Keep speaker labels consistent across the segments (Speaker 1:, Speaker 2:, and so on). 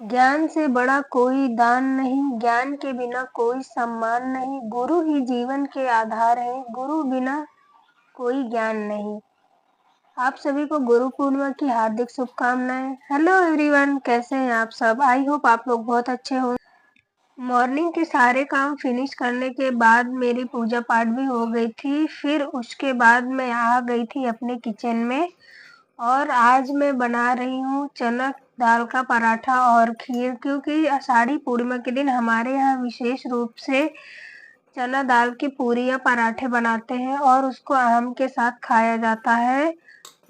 Speaker 1: ज्ञान से बड़ा कोई दान नहीं, ज्ञान के बिना कोई सम्मान नहीं, गुरु ही जीवन के आधार है, गुरु बिना कोई ज्ञान नहीं। आप सभी को गुरु पूर्णिमा की हार्दिक शुभकामनाएं। हेलो एवरीवन, कैसे हैं आप सब? आई होप आप लोग बहुत अच्छे हो। मॉर्निंग के सारे काम फिनिश करने के बाद मेरी पूजा पाठ भी हो गई थी। फिर उसके बाद मैं आ गई थी अपने किचन में और आज मैं बना रही हूँ चना दाल का पराठा और खीर, क्योंकि आषाढ़ी पूर्णिमा के दिन हमारे यहाँ विशेष रूप से चना दाल की पूरी या पराठे बनाते हैं और उसको आम के साथ खाया जाता है।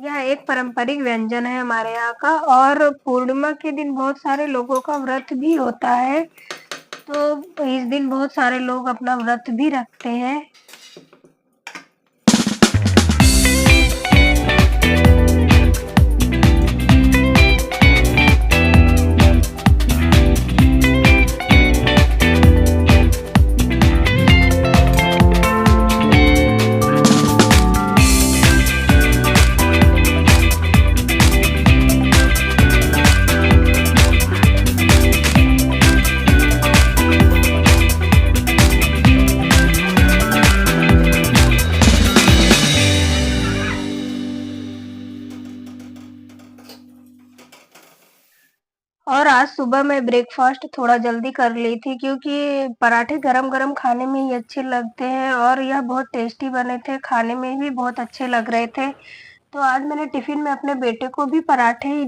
Speaker 1: यह एक पारंपरिक व्यंजन है हमारे यहाँ का और पूर्णिमा के दिन बहुत सारे लोगों का व्रत भी होता है, तो इस दिन बहुत सारे लोग अपना व्रत भी रखते हैं। और आज सुबह मैं ब्रेकफास्ट थोड़ा जल्दी कर ली थी, क्योंकि पराठे गरम-गरम खाने में ही अच्छे लगते हैं और यह बहुत टेस्टी बने थे, खाने में भी बहुत अच्छे लग रहे थे। तो आज मैंने टिफ़िन में अपने बेटे को भी पराठे ही।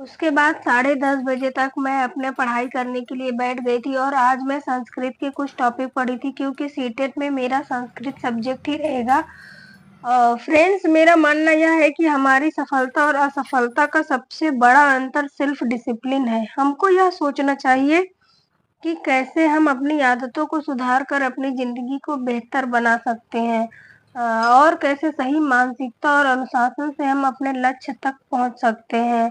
Speaker 1: उसके बाद 10:30 बजे तक मैं अपने पढ़ाई करने के लिए बैठ गई थी और आज मैं संस्कृत के कुछ टॉपिक पढ़ी थी, क्योंकि सीटेट में मेरा संस्कृत सब्जेक्ट ही रहेगा। फ्रेंड्स, मेरा मानना यह है कि हमारी सफलता और असफलता का सबसे बड़ा अंतर सेल्फ डिसिप्लिन है। हमको यह सोचना चाहिए कि कैसे हम अपनी आदतों को सुधार कर अपनी ज़िंदगी को बेहतर बना सकते हैं, और कैसे सही मानसिकता और अनुशासन से हम अपने लक्ष्य तक पहुंच सकते हैं।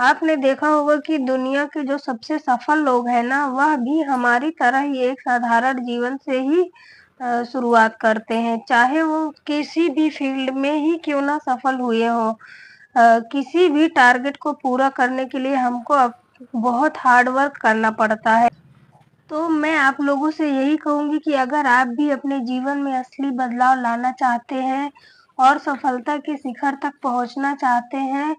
Speaker 1: आपने देखा होगा कि दुनिया के जो सबसे सफल लोग हैं ना, वह भी हमारी तरह ही एक साधारण जीवन से ही शुरुआत करते हैं, चाहे वो किसी भी फील्ड में ही क्यों ना सफल हुए हों। किसी भी टारगेट को पूरा करने के लिए हमको बहुत हार्ड वर्क करना पड़ता है। तो मैं आप लोगों से यही कहूँगी कि अगर आप भी अपने जीवन में असली बदलाव लाना चाहते हैं और सफलता के शिखर तक पहुँचना चाहते हैं,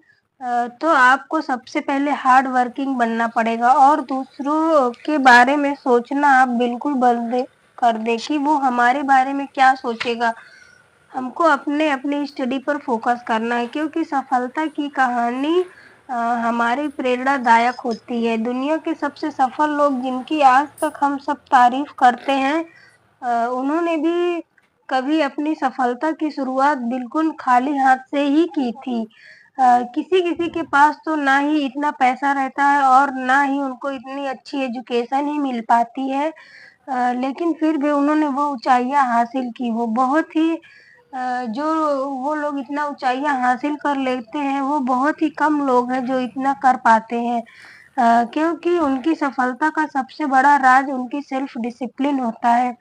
Speaker 1: तो आपको सबसे पहले हार्ड वर्किंग बनना पड़ेगा और दूसरों के बारे में सोचना आप बिल्कुल बंद कर दें कि वो हमारे बारे में क्या सोचेगा। हमको अपनी स्टडी पर फोकस करना है, क्योंकि सफलता की कहानी हमारी प्रेरणादायक होती है। दुनिया के सबसे सफल लोग जिनकी आज तक हम सब तारीफ करते हैं, उन्होंने भी कभी अपनी सफलता की शुरुआत बिल्कुल खाली हाथ से ही की थी। किसी-किसी के पास तो ना ही इतना पैसा रहता है और ना ही उनको इतनी अच्छी एजुकेशन ही मिल पाती है, लेकिन फिर भी उन्होंने वो ऊँचाइयाँ हासिल की। वो बहुत ही जो वो लोग इतना ऊँचाइयाँ हासिल कर लेते हैं, वो बहुत ही कम लोग हैं जो इतना कर पाते हैं, क्योंकि उनकी सफलता का सबसे बड़ा राज उनकी सेल्फ डिसिप्लिन होता है।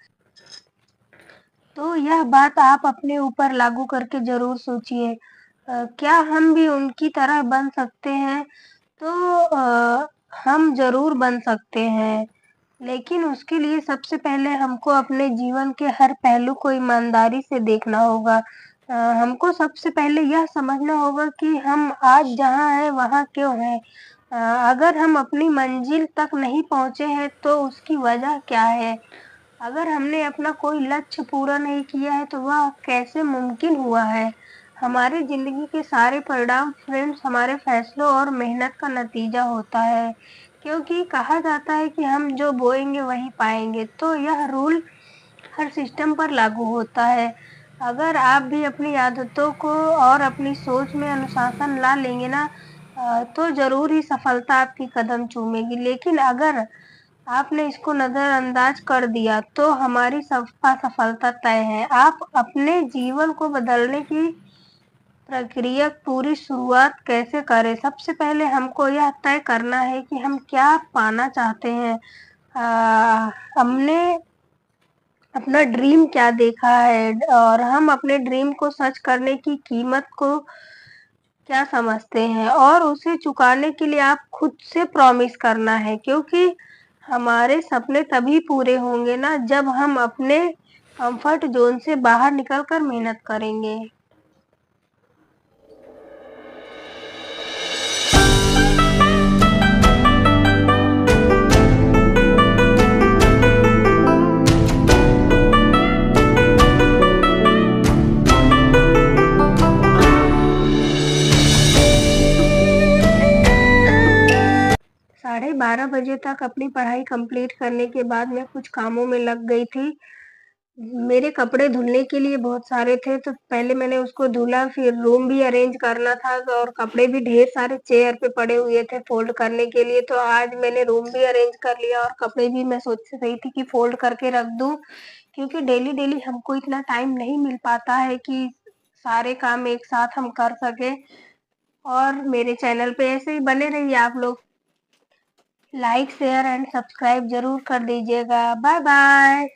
Speaker 1: तो यह बात आप अपने ऊपर लागू करके ज़रूर सोचिए, क्या हम भी उनकी तरह बन सकते हैं? तो हम ज़रूर बन सकते हैं, लेकिन उसके लिए सबसे पहले हमको अपने जीवन के हर पहलू को ईमानदारी से देखना होगा। हमको सबसे पहले यह समझना होगा कि हम आज जहाँ हैं वहाँ क्यों हैं? अगर हम अपनी मंजिल तक नहीं पहुँचे हैं तो उसकी वजह क्या है? अगर हमने अपना कोई लक्ष्य पूरा नहीं किया है तो वह कैसे मुमकिन हुआ है? हमारी ज़िंदगी के सारे परिणाम फ्रेंड्स हमारे फैसलों और मेहनत का नतीजा होता है, क्योंकि कहा जाता है कि हम जो बोएंगे वही पाएंगे। तो यह रूल हर सिस्टम पर लागू होता है। अगर आप भी अपनी आदतों को और अपनी सोच में अनुशासन ला लेंगे ना, तो ज़रूर ही सफलता आपकी कदम चूमेगी। लेकिन अगर आपने इसको नज़रअंदाज कर दिया तो हमारी सफलता तय है। आप अपने जीवन को बदलने की प्रक्रिया पूरी शुरुआत कैसे करें? सबसे पहले हमको यह तय करना है कि हम क्या पाना चाहते हैं। हमने अपना ड्रीम क्या देखा है और हम अपने ड्रीम को सच करने की कीमत को क्या समझते हैं और उसे चुकाने के लिए आप खुद से प्रॉमिस करना है, क्योंकि हमारे सपने तभी पूरे होंगे ना जब हम अपने कंफर्ट ज़ोन से बाहर निकल कर मेहनत करेंगे। 12:30 बजे तक अपनी पढ़ाई कंप्लीट करने के बाद मैं कुछ कामों में लग गई थी। मेरे कपड़े धुलने के लिए बहुत सारे थे, तो पहले मैंने उसको धुला, फिर रूम भी अरेंज करना था और कपड़े भी ढेर सारे चेयर पे पड़े हुए थे फ़ोल्ड करने के लिए, तो आज मैंने रूम भी अरेंज कर लिया और कपड़े भी मैं सोच रही थी कि फ़ोल्ड करके रख दूँ, क्योंकि डेली-डेली हमको इतना टाइम नहीं मिल पाता है कि सारे काम एक साथ हम कर सकें। और मेरे चैनल पे ऐसे ही बने रहिए आप लोग। लाइक, शेयर एंड सब्सक्राइब ज़रूर कर दीजिएगा। Bye bye.